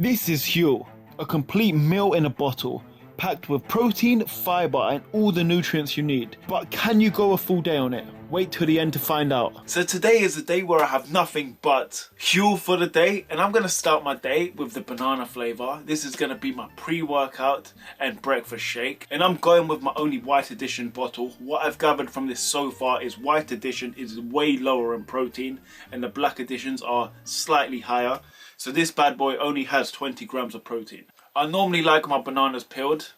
This is Huel, a complete meal in a bottle, packed with protein, fiber and all the nutrients you need. But can you go a full day on it? Wait till the end to find out. So today is a day where I have nothing but Huel for the day, and I'm going to start my day with the banana flavour. This is going to be my pre-workout and breakfast shake, and I'm going with my only white edition bottle. What I've gathered from this so far is white edition is way lower in protein and the black editions are slightly higher. So this bad boy only has 20 grams of protein. I normally like my bananas peeled,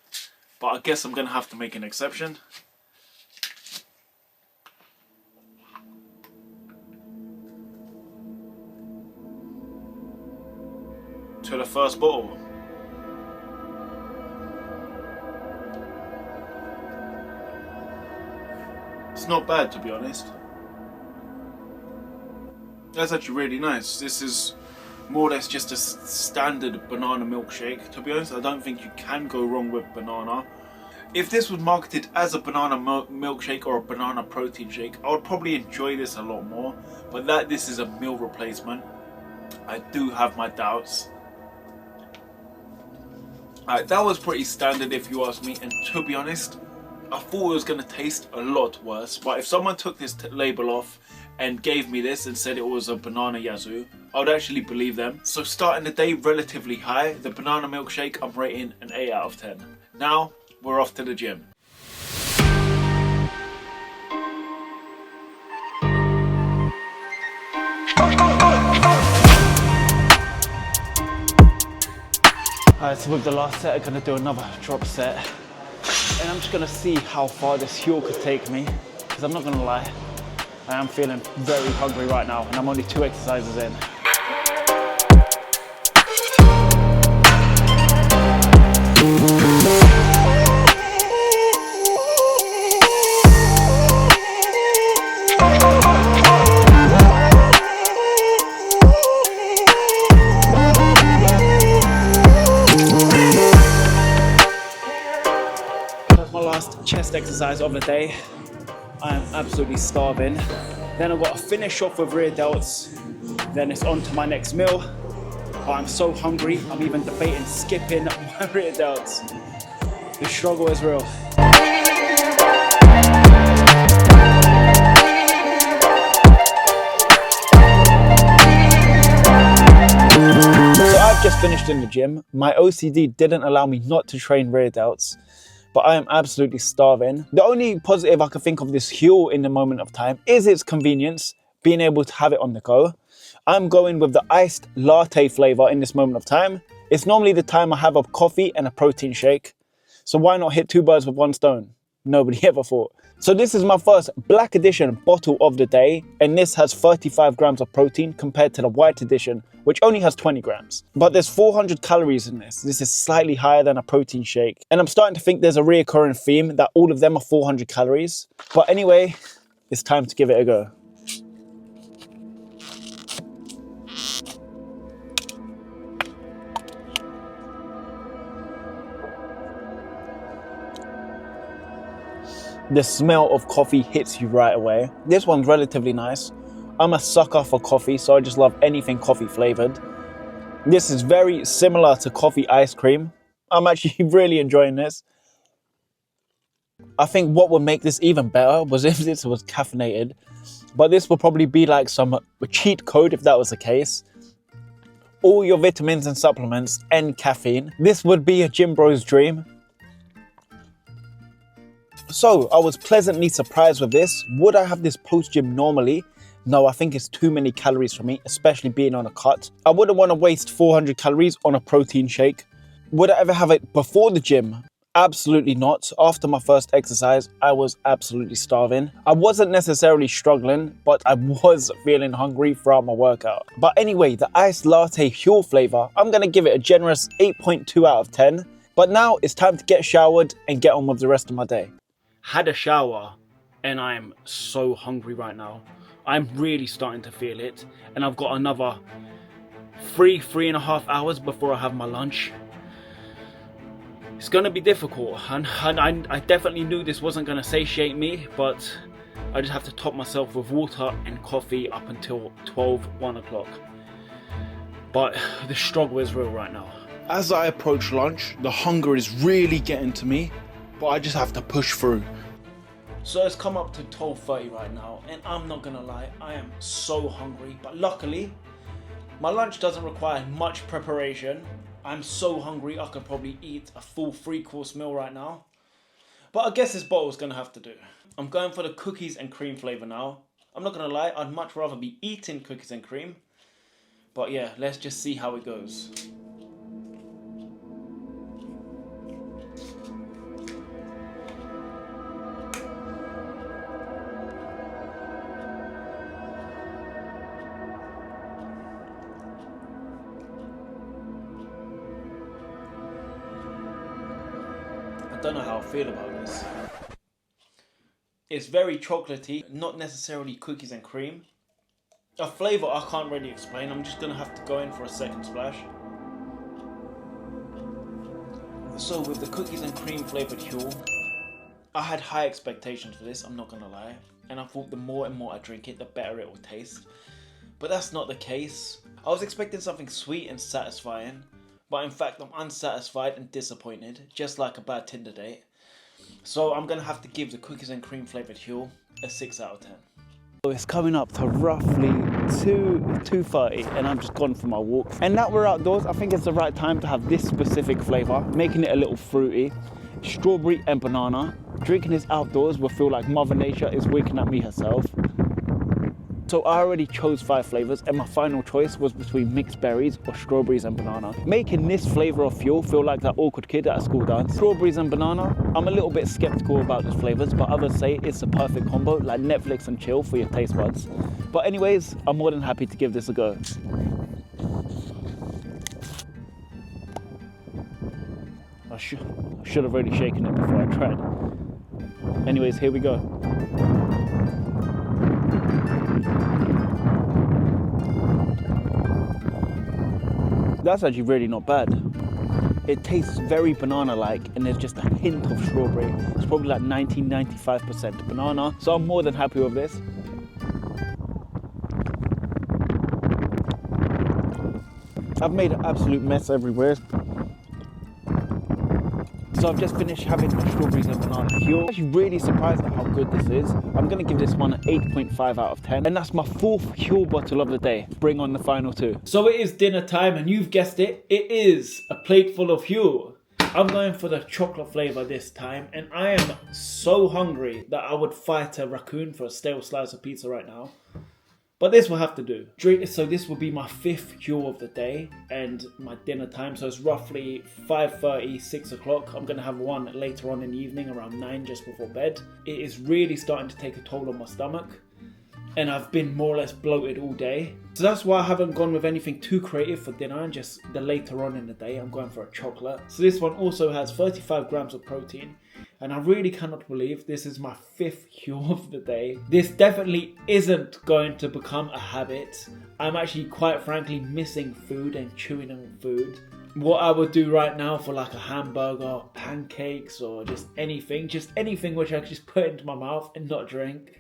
but I guess I'm going to have to make an exception. To the first bottle. It's not bad, to be honest. That's actually really nice. This is more or less just a standard banana milkshake. To be honest, I don't think you can go wrong with banana. If this was marketed as a banana milkshake or a banana protein shake, I would probably enjoy this a lot more. But that this is a meal replacement, I do have my doubts. Alright, that was pretty standard if you ask me, and to be honest, I thought it was going to taste a lot worse. But if someone took this label off and gave me this and said it was a banana yazoo, I would actually believe them. So starting the day relatively high, the banana milkshake I'm rating an 8 out of 10. Now, we're off to the gym. Alright, so with the last set, I'm going to do another drop set. And I'm just going to see how far this Huel could take me. Because I'm not going to lie, I am feeling very hungry right now and I'm only 2 exercises in. That's my last chest exercise of the day. I am absolutely starving. Then I've got to finish off with rear delts. Then it's on to my next meal. But I'm so hungry, I'm even debating skipping my rear delts. The struggle is real. So I've just finished in the gym. My OCD didn't allow me not to train rear delts, but I am absolutely starving. The only positive I can think of this Huel in the moment of time is its convenience, being able to have it on the go. I'm going with the iced latte flavour in this moment of time. It's normally the time I have a coffee and a protein shake. So why not hit 2 birds with 1 stone? Nobody ever thought. So this is my first black edition bottle of the day, and this has 35 grams of protein compared to the white edition, which only has 20 grams. But there's 400 calories in this. This is slightly higher than a protein shake. And I'm starting to think there's a reoccurring theme that all of them are 400 calories. But anyway, it's time to give it a go. The smell of coffee hits you right away. This one's relatively nice. I'm a sucker for coffee, so I just love anything coffee flavored. This is very similar to coffee ice cream. I'm actually really enjoying this. I think what would make this even better was if this was caffeinated, but this would probably be like some cheat code if that was the case. All your vitamins and supplements and caffeine. This would be a gym bro's dream. So I was pleasantly surprised with this. Would I have this post-gym normally? No, I think it's too many calories for me, especially being on a cut. I wouldn't want to waste 400 calories on a protein shake. Would I ever have it before the gym? Absolutely not. After my first exercise, I was absolutely starving. I wasn't necessarily struggling, but I was feeling hungry throughout my workout. But anyway, the iced latte Huel flavour, I'm going to give it a generous 8.2 out of 10. But now it's time to get showered and get on with the rest of my day. Had a shower and I'm so hungry right now. I'm really starting to feel it, and I've got another 3.5 hours before I have my lunch. It's going to be difficult, and I definitely knew this wasn't going to satiate me, but I just have to top myself with water and coffee up until 1 o'clock. but the struggle is real right now. As I approach lunch, the hunger is really getting to me, but I just have to push through. So it's come up to 12:30 right now, and I'm not gonna lie, I am so hungry, but luckily, my lunch doesn't require much preparation. I'm so hungry, I could probably eat a full 3-course meal right now. But I guess this bottle's gonna have to do. I'm going for the cookies and cream flavour now. I'm not gonna lie, I'd much rather be eating cookies and cream. But yeah, let's just see how it goes. I don't know how I feel about this. It's very chocolatey, not necessarily cookies and cream. A flavour I can't really explain, I'm just gonna have to go in for a second splash. So with the cookies and cream flavoured Huel, I had high expectations for this, I'm not gonna lie. And I thought the more and more I drink it, the better it will taste. But that's not the case. I was expecting something sweet and satisfying, but in fact I'm unsatisfied and disappointed, just like a bad Tinder date. So I'm gonna have to give the cookies and cream flavoured Huel a 6 out of 10. So it's coming up to roughly 2:30 and I'm just gone for my walk. And now we're outdoors, I think it's the right time to have this specific flavour, making it a little fruity. Strawberry and banana. Drinking this outdoors will feel like Mother Nature is winking at me herself. So I already chose 5 flavours and my final choice was between mixed berries or strawberries and banana. Making this flavour of Huel feel like that awkward kid at a school dance. Strawberries and banana, I'm a little bit skeptical about these flavours, but others say it's a perfect combo, like Netflix and chill for your taste buds. But anyways, I'm more than happy to give this a go. I should have already shaken it before I tried. Anyways, here we go. That's actually really not bad. It tastes very banana-like and there's just a hint of strawberry. It's probably like 90-95% banana. So I'm more than happy with this. I've made an absolute mess everywhere. So I've just finished having my strawberries and banana Huel. I'm actually really surprised at how good this is. I'm gonna give this one an 8.5 out of 10. And that's my 4th Huel bottle of the day. Bring on the final 2. So it is dinner time and you've guessed it, it is a plate full of Huel. I'm going for the chocolate flavour this time and I am so hungry that I would fight a raccoon for a stale slice of pizza right now. But this will have to do. So this will be my 5th Huel of the day and my dinner time. So it's roughly 5:30, 6 o'clock. I'm gonna have one later on in the evening around 9 just before bed. It is really starting to take a toll on my stomach. And I've been more or less bloated all day. So that's why I haven't gone with anything too creative for dinner and just the later on in the day I'm going for a chocolate. So this one also has 35 grams of protein. And I really cannot believe this is my 5th Huel of the day. This definitely isn't going to become a habit. I'm actually quite frankly missing food and chewing on food. What I would do right now for like a hamburger, pancakes or just anything which I could just put into my mouth and not drink.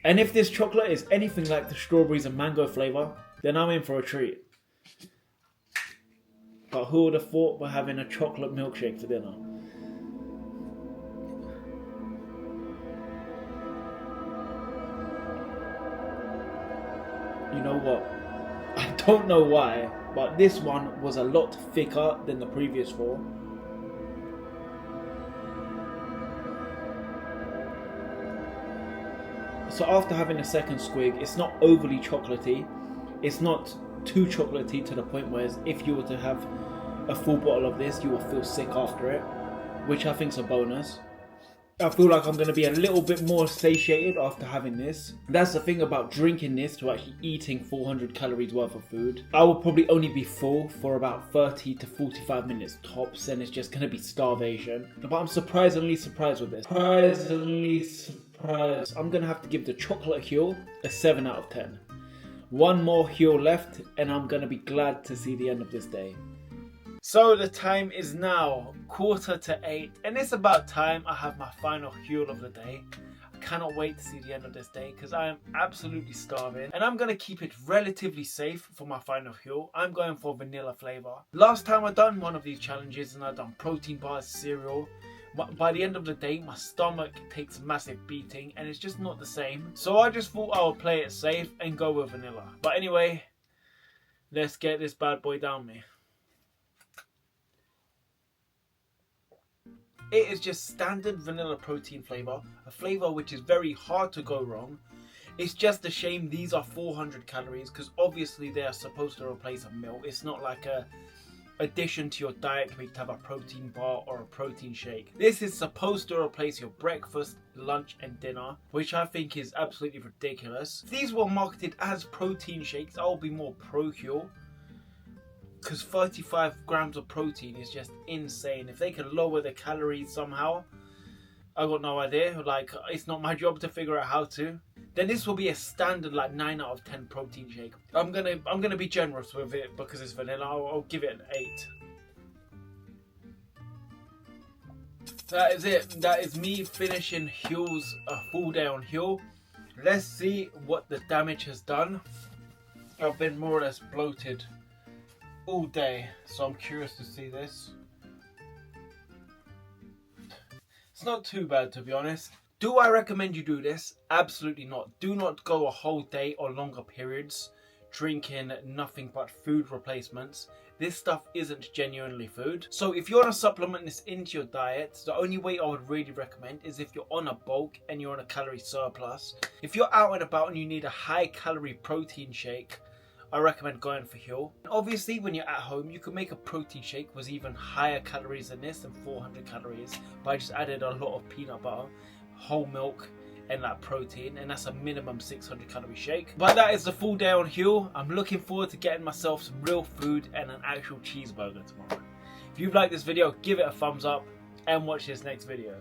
And if this chocolate is anything like the strawberries and mango flavour, then I'm in for a treat. But who would have thought we're having a chocolate milkshake for dinner? You know what? I don't know why, but this one was a lot thicker than the previous 4. So after having a second squig, it's not overly chocolatey. It's not too chocolatey to the point where if you were to have a full bottle of this, you will feel sick after it, which I think is a bonus. I feel like I'm going to be a little bit more satiated after having this. That's the thing about drinking this to actually eating 400 calories worth of food. I will probably only be full for about 30 to 45 minutes tops, and it's just going to be starvation. But I'm surprisingly surprised with this. I'm going to have to give the chocolate Huel a 7 out of 10. One more Huel left and I'm going to be glad to see the end of this day. So the time is now 7:45 and it's about time I have my final Huel of the day. I cannot wait to see the end of this day because I am absolutely starving. And I'm going to keep it relatively safe for my final Huel. I'm going for vanilla flavour. Last time I done one of these challenges and I done protein bars, cereal. By the end of the day, my stomach takes a massive beating and it's just not the same. So I just thought I would play it safe and go with vanilla. But anyway, let's get this bad boy down me. It is just standard vanilla protein flavour, a flavour which is very hard to go wrong. It's just a shame these are 400 calories because obviously they are supposed to replace a meal. It's not like a addition to your diet where you have a protein bar or a protein shake. This is supposed to replace your breakfast, lunch and dinner, which I think is absolutely ridiculous. If these were marketed as protein shakes, I would be more pro Huel. Because 35 grams of protein is just insane. If they can lower the calories somehow, I got no idea. Like, it's not my job to figure out how to. Then this will be a standard like 9 out of 10 protein shake. I'm gonna be generous with it because it's vanilla. I'll give it an 8. That is it. That is me finishing Huel's full day on Huel. Let's see what the damage has done. I've been more or less bloated all day, so I'm curious to see this. It's not too bad, to be honest. Do I recommend you do this? Absolutely not. Do not go a whole day or longer periods drinking nothing but food replacements. This stuff isn't genuinely food. So if you want to supplement this into your diet, the only way I would really recommend is if you're on a bulk and you're on a calorie surplus. If you're out and about and you need a high calorie protein shake, I recommend going for Huel. Obviously, when you're at home, you can make a protein shake with even higher calories than this, than 400 calories. But I just added a lot of peanut butter, whole milk, and that protein, and that's a minimum 600 calorie shake. But that is the full day on Huel. I'm looking forward to getting myself some real food and an actual cheeseburger tomorrow. If you've liked this video, give it a thumbs up and watch this next video.